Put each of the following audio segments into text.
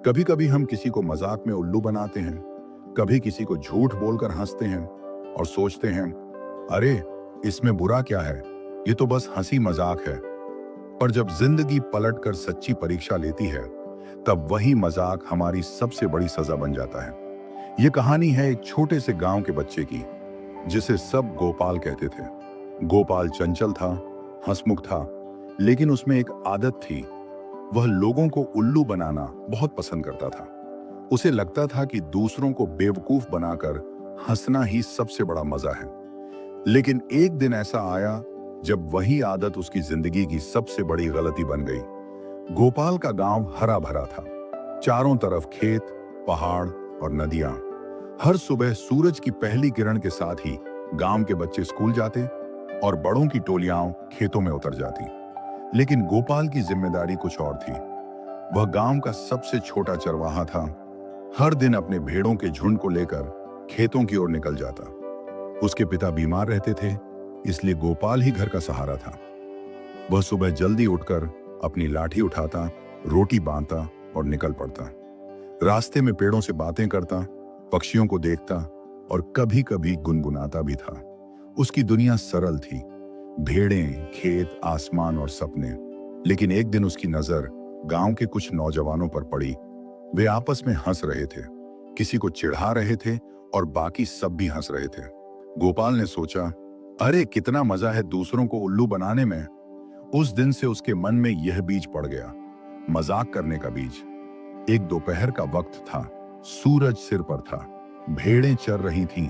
कभी कभी हम किसी को मजाक में उल्लू बनाते हैं, कभी किसी को झूठ बोलकर हंसते हैं और सोचते हैं, अरे इसमें बुरा क्या है, ये तो बस हंसी मजाक है। पर जब जिंदगी पलटकर सच्ची परीक्षा लेती है, तब वही मजाक हमारी सबसे बड़ी सजा बन जाता है। ये कहानी है एक छोटे से गांव के बच्चे की, जिसे सब गोपाल कहते थे। गोपाल चंचल था, हंसमुख था, लेकिन उसमें एक आदत थी। वह लोगों को उल्लू बनाना बहुत पसंद करता था। उसे लगता था कि दूसरों को बेवकूफ बनाकर हंसना ही सबसे बड़ा मजा है। लेकिन एक दिन ऐसा आया जब वही आदत उसकी जिंदगी की सबसे बड़ी गलती बन गई। गोपाल का गांव हरा भरा था। चारों तरफ खेत, पहाड़ और नदियां। हर सुबह सूरज की पहली किरण के साथ ही गांव के बच्चे स्कूल जाते और बड़ों की टोलियां खेतों में उतर जाती। लेकिन गोपाल की जिम्मेदारी कुछ और थी। वह गांव का सबसे छोटा चरवाहा था। हर दिन अपने भेड़ों के झुंड को लेकर खेतों की ओर निकल जाता। उसके पिता बीमार रहते थे, इसलिए गोपाल ही घर का सहारा था। वह सुबह जल्दी उठकर अपनी लाठी उठाता, रोटी बांधता और निकल पड़ता। रास्ते में पेड़ों से बातें करता, पक्षियों को देखता और कभी कभी गुनगुनाता भी था। उसकी दुनिया सरल थी, भेड़ें, खेत, आसमान और सपने। लेकिन एक दिन उसकी नजर गांव के कुछ नौजवानों पर पड़ी। वे आपस में हंस रहे थे, किसी को चिढ़ा रहे थे और बाकी सब भी हंस रहे थे। गोपाल ने सोचा, अरे कितना मजा है दूसरों को उल्लू बनाने में। उस दिन से उसके मन में यह बीज पड़ गया, मजाक करने का बीज। एक दोपहर का वक्त था, सूरज सिर पर था, भेड़ें चर रही थीं,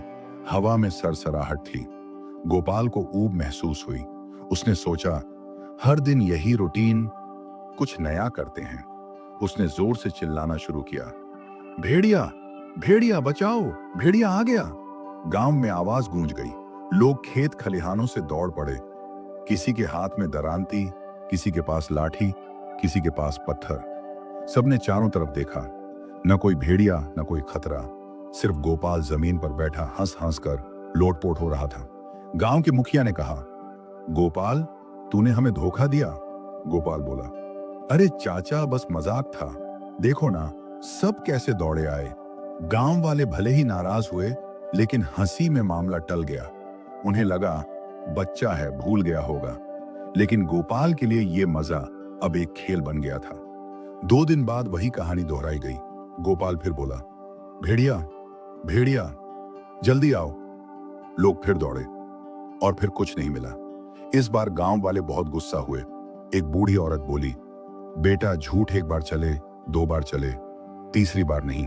हवा में सरसराहट थी। गोपाल को ऊब महसूस हुई। उसने सोचा, हर दिन यही रूटीन, कुछ नया करते हैं। उसने जोर से चिल्लाना शुरू किया, भेड़िया, भेड़िया बचाओ, भेड़िया आ गया। गांव में आवाज गूंज गई। लोग खेत खलिहानों से दौड़ पड़े। किसी के हाथ में दरांती, किसी के पास लाठी, किसी के पास पत्थर। सबने चारों तरफ देखा, न कोई भेड़िया, न कोई खतरा। सिर्फ गोपाल जमीन पर बैठा हंस हंस कर लोटपोट हो रहा था। गांव के मुखिया ने कहा, गोपाल, तूने हमें धोखा दिया। गोपाल बोला, अरे चाचा, बस मजाक था। देखो ना, सब कैसे दौड़े आए। गांव वाले भले ही नाराज हुए, लेकिन हंसी में मामला टल गया। उन्हें लगा बच्चा है, भूल गया होगा। लेकिन गोपाल के लिए यह मजा अब एक खेल बन गया था। 2 दिन बाद वही कहानी दोहराई गई। गोपाल फिर बोला, भेड़िया, भेड़िया जल्दी आओ। लोग फिर दौड़े और फिर कुछ नहीं मिला। इस बार गांव वाले बहुत गुस्सा हुए। एक बूढ़ी औरत बोली, बेटा, झूठ एक बार चले, 2 बार चले, तीसरी बार नहीं।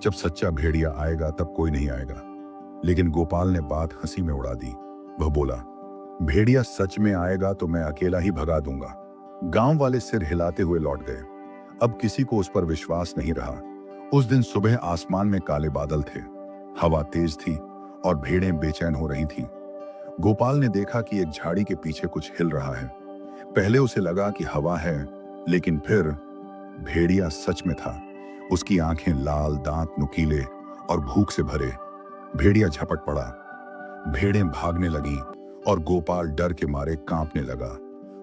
जब सच्चा भेड़िया आएगा तब कोई नहीं आएगा। लेकिन गोपाल ने बात हंसी में उड़ा दी। वह बोला, भेड़िया सच में आएगा तो मैं अकेला ही भगा दूंगा। गांव वाले सिर हिलाते हुए लौट गए। अब किसी को उस पर विश्वास नहीं रहा। उस दिन सुबह आसमान में काले बादल थे, हवा तेज थी और भेड़ें बेचैन हो रही थीं। गोपाल ने देखा कि एक झाड़ी के पीछे कुछ हिल रहा है। पहले उसे लगा कि हवा है, लेकिन फिर भेड़िया सच में था। उसकी आंखें लाल, दांत नुकीले और भूख से भरे। भेड़िया झपट पड़ा, भेड़ें भागने लगी और गोपाल डर के मारे कांपने लगा।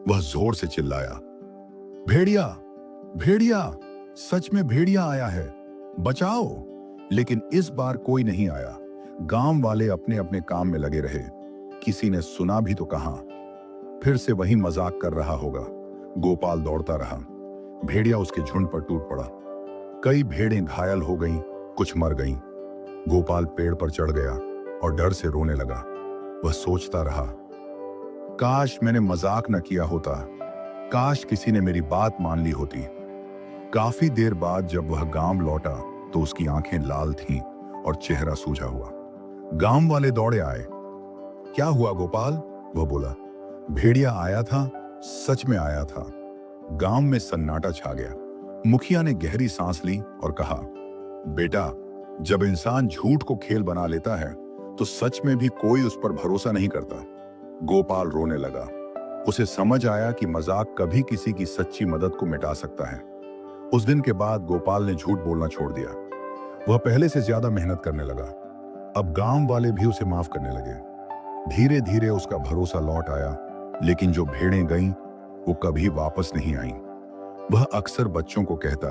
वह जोर से चिल्लाया, भेड़िया, भेड़िया, सच में भेड़िया आया है, बचाओ। लेकिन इस बार कोई नहीं आया। गांव वाले अपने अपने काम में लगे रहे। किसी ने सुना भी तो कहां, फिर से वही मजाक कर रहा होगा। गोपाल दौड़ता रहा। भेड़िया उसके झुंड पर टूट पड़ा। कई भेड़ें घायल हो गईं, कुछ मर गईं। गोपाल पेड़ पर चढ़ गया और डर से रोने लगा। वह सोचता रहा, काश मैंने मजाक न किया होता, काश किसी ने मेरी बात मान ली होती। काफी देर बाद जब वह गांव लौटा तो उसकी आंखें लाल थीं और चेहरा सूजा हुआ। गांव वाले दौड़े आए। क्या हुआ गोपाल? वह बोला, भेड़िया आया था, सच में आया था। गांव में सन्नाटा छा गया। मुखिया ने गहरी सांस ली और कहा, बेटा, जब इंसान झूठ को खेल बना लेता है तो सच में भी कोई उस पर भरोसा नहीं करता। गोपाल रोने लगा। उसे समझ आया कि मजाक कभी किसी की सच्ची मदद को मिटा सकता है। उस दिन के बाद गोपाल ने झूठ बोलना छोड़ दिया। वह पहले से ज्यादा मेहनत करने लगा। अब गांव वाले भी उसे माफ करने लगे। धीरे धीरे उसका भरोसा लौट आया, लेकिन जो भेड़ें गईं वो कभी वापस नहीं आईं। वह अक्सर बच्चों को कहता,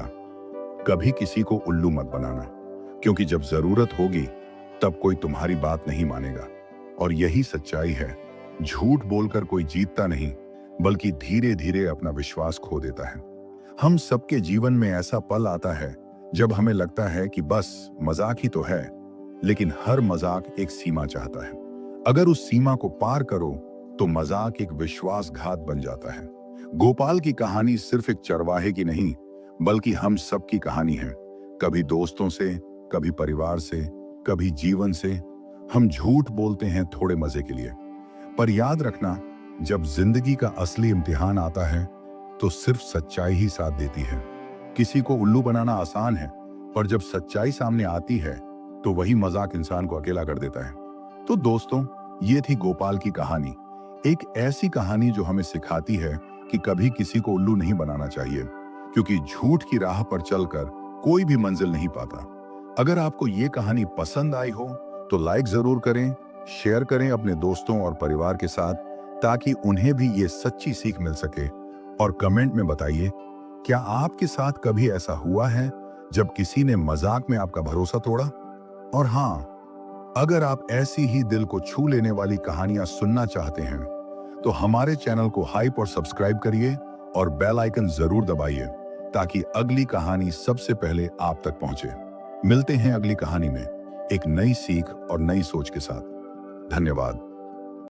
कभी किसी को उल्लू मत बनाना, क्योंकि जब जरूरत होगी तब कोई तुम्हारी बात नहीं मानेगा। और यही सच्चाई है, झूठ बोलकर कोई जीतता नहीं, बल्कि धीरे धीरे अपना विश्वास खो देता है। हम सबके जीवन में ऐसा पल आता है जब हमें लगता है कि बस मजाक ही तो है, लेकिन हर मजाक एक सीमा चाहता है। अगर उस सीमा को पार करो तो मजाक एक विश्वासघात बन जाता है। गोपाल की कहानी सिर्फ एक चरवाहे की नहीं, बल्कि हम सबकी कहानी है। कभी दोस्तों से, कभी परिवार से, कभी जीवन से हम झूठ बोलते हैं थोड़े मजे के लिए। पर याद रखना, जब जिंदगी का असली इम्तिहान आता है तो सिर्फ सच्चाई ही साथ देती है। किसी को उल्लू बनाना आसान है, पर जब सच्चाई सामने आती है तो वही मजाक इंसान को अकेला कर देता है। तो दोस्तों, ये थी गोपाल की कहानी, एक ऐसी कहानी जो हमें सिखाती है कि कभी किसी को उल्लू नहीं बनाना चाहिए, क्योंकि झूठ की राह पर चलकर कोई भी मंजिल नहीं पाता। अगर आपको ये कहानी पसंद आई हो तो लाइक जरूर करें, शेयर करें अपने दोस्तों और परिवार के साथ, ताकि उन्हें भी ये सच्ची सीख मिल सके। और कमेंट में बताइए, क्या आपके साथ कभी ऐसा हुआ है जब किसी ने मजाक में आपका भरोसा तोड़ा? और हाँ, अगर आप ऐसी ही दिल को छू लेने वाली कहानियां सुनना चाहते हैं तो हमारे चैनल को हाइप और सब्सक्राइब करिए और बेल आइकन जरूर दबाइए, ताकि अगली कहानी सबसे पहले आप तक पहुंचे। मिलते हैं अगली कहानी में एक नई सीख और नई सोच के साथ। धन्यवाद।